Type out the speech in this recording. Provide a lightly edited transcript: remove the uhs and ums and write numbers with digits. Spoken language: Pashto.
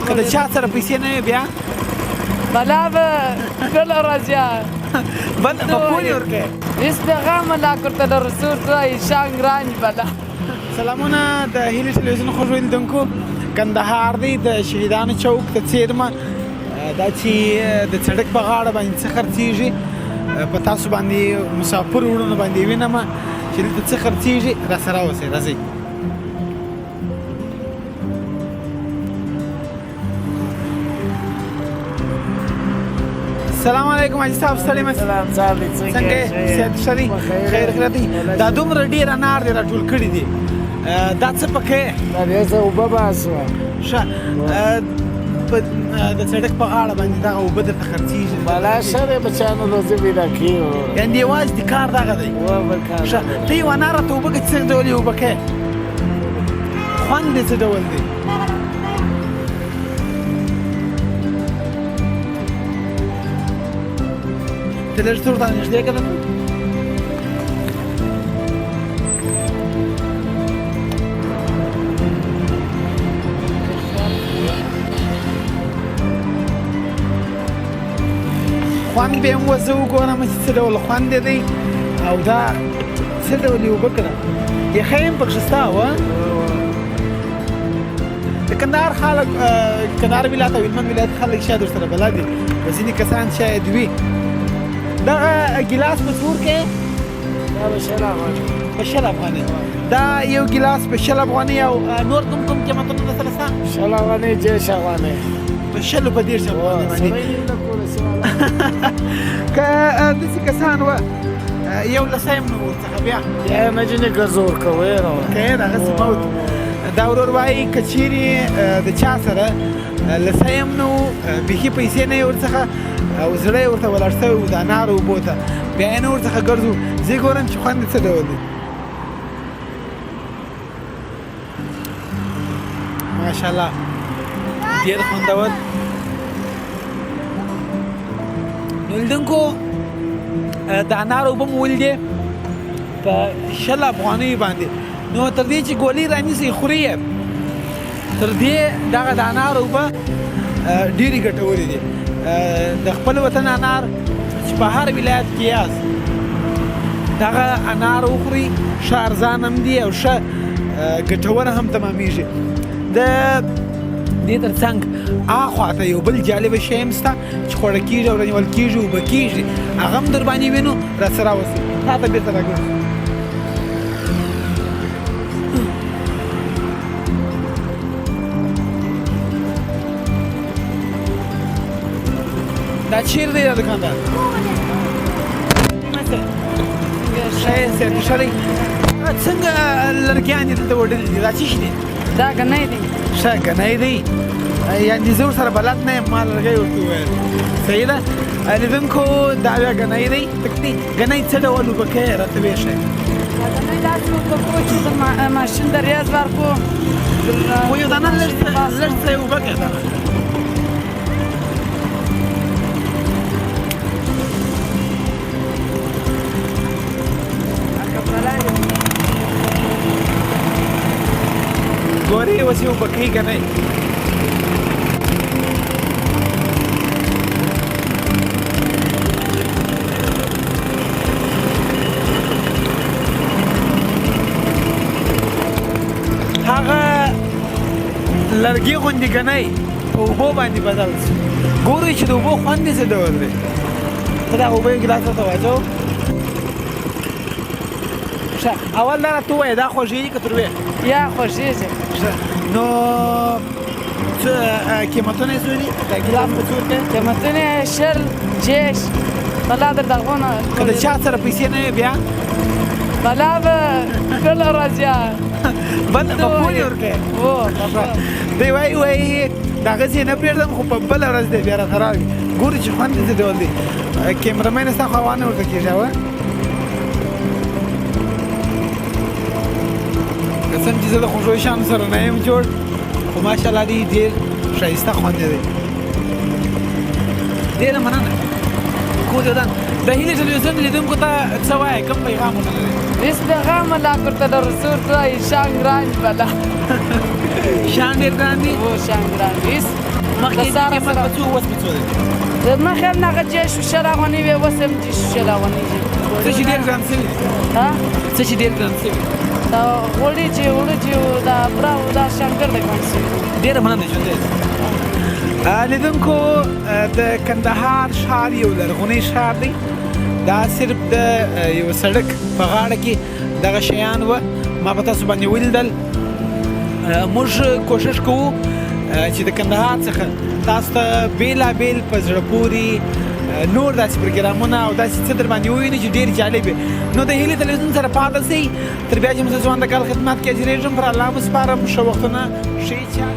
که د چا سره پیسې نه وي بیا بلا به کله راځي بل به پورې ورکوې استغام لا کرته الرسول توای شانګران بلا سلامونه د هیلې ټلویزیون خوږو لیدونکو کندهار دی د شهیدانو چوک ته څیرمه دا چې د سړک په غاړه باندې څه خرڅېږي په تاسو باندې مسافر وروڼو باندې وینم چې دلته څه خرڅېږي راسره اوسئ راځئ السلام علیکم حاجي صاحب ستړي مه سلام صاحب څنګه صحت ښه دی خیر خیریت دی دا دومره ډېر انار دې راټول کړي دي دا څه پکې دا دې زه اوبه باسم ښه د سړک په غاړه باندې دغه اوبه درته خرڅېږي بلا ښه دی بچیانو روزي پیدا کړي یعنې یوازې د کار دغه دی ښه ته یو انار راته اوبه که څه ډول یې اوبه کې خوند دې څه ډول دی ته لږ څه ورته نږدې که درته خوند به هم وزه وګورم چې څه ډول خوند دی او دا څه ډول یې اوبه کړه یخی هم پکښې ستا وه د کندهار خلک کندهار ولایت او هلمند ولایت خلک شاید ورسره بلد دي ځینې کسان شاید وي دغه ګیلاس په څور کې دا به شل افغانۍ په 100 افغانۍ دا یو ګیلاس په 100 افغانۍ او نور کوم کوم قیمتونه درسره شته 100 افغانۍ 10 افغانۍ په 100 په 10 افغانۍ باندې که داسې کسان وه یو لسی هم نه ورڅخه بیا یا مجنې ګرځو ورکوئ که دغسې موت دا ورور وایي که چیرې د چا سره لسی هم نه و بیخي پیسې نه یې ورڅخه او زړه یې ورته ولاړ شوی و د انارو اوبو ته بیا یې نه ورڅخه ګرځو زه یې ګورم چې خوند یې څه ډول دی ماشاءالله ډېر خوندور نو لیدونکو د انارو اوبه مو ولیدې په 100 افغانیو باندې نو تر دې چې ګولۍ رانیسئ خوري یې تر دې دغه د انارو اوبه ډېرې ګټورې دي د خپل وطن انار چې په هر ولایت کې یاست دغه انار وخورئ ښه ارزان هم دي او ښه ګټور هم تمامیږي د دې تر څنګ اخوا ته یو بل جالبه شی هم شته چې خوړه کېږي او رانیول کېږي اوبه کېږي هغه هم در باندې وینو راسره اوسئ تا ته بېرته راګرځو دا چیرې دی دا دکاندار ښه یې صحت ښه دی څنګه لرګیان دې دلته وډلې دي دا څه شي دي دا ګنی دی ښه ګنی دی یعنې زه ورسره بلد نه یم ما لرګی ورته وویل صحیح ده لیدونکو دا بیا ګنی دی تکتي ګنی څه ډول اوبه کوې راته ویې ښایي دا ګنی داسې اوبه کوو چې د ماشین د ریاض ورکو خو یو دانه لږ څه یې اوبه کوې دانه ګورې اوس یې اوبه کوي که نه هغه لرګي غوندې ګنی په اوبو باندې بدل شو ګورئ چې د اوبو خوند یې څه ډول دی ته دغه اوبه یو ګیلاس ورته واچوو ښه اول دا راته ووایه دا خوږېږي که تروې یا خوږېږي ښه نو څه قیمتونه یې څو دي دا ګیلاس په څو کې قیمتونه یې 10 بلا در دغونه که د چا سره پیسې نه وي بیا بلا به کله راځي بل به پورې ورکوې دی وایي دغسې نه پرېږدم خو په بله ورځ دی بیا راته راوړي ګورې چې خوند یې څه ډول دی کیمرمین ستا خو هوا نه ورته کېږي اوه قسم چې زه د خوږو شیانو سره نه یم جوړ خو ماشاءالله دی ډېر ښایسته خوند دی ډېره مننه کور یودان د هیلې ټلویزیون لیدونکو ته څه وایې کوم پیغامونه لرې استغام لا کرته الرسول توای شانګران بلا شان ډېر ګران دي شانګران مخکې د سارا قیمت سره په څو اوس په څو دی مخکې هم هغه جیش شل افغانۍ وې اوس هم جیش شل افغانۍ دي څه چې ډېر ګران شوي ها څه چې ډېر ګران شوي دا غوړي چې وړو چې دا براو دا شنکر د ګران شوي ډېره مننه ژوندی لیدونکو د کندهار ښار یو لرغونی ښار دی دا صرف د یو سړک په غاړه کې دغه شیان وه ما په تاسو باندې ولیدل موږ کوشش کوو چې د کندهار څخه تاسو ته بېلابېل په زړه پورې نور داسې پروګرامونه او داسې څه در باندې ووینو چې ډېر جالب وي نو د هیلې تلویزیون سره پاتې سئ تر بیا چې موږ د ځوان د کال خدمت کې حاضرېږم پر الله مو سپارم ښه وختونه ښې چا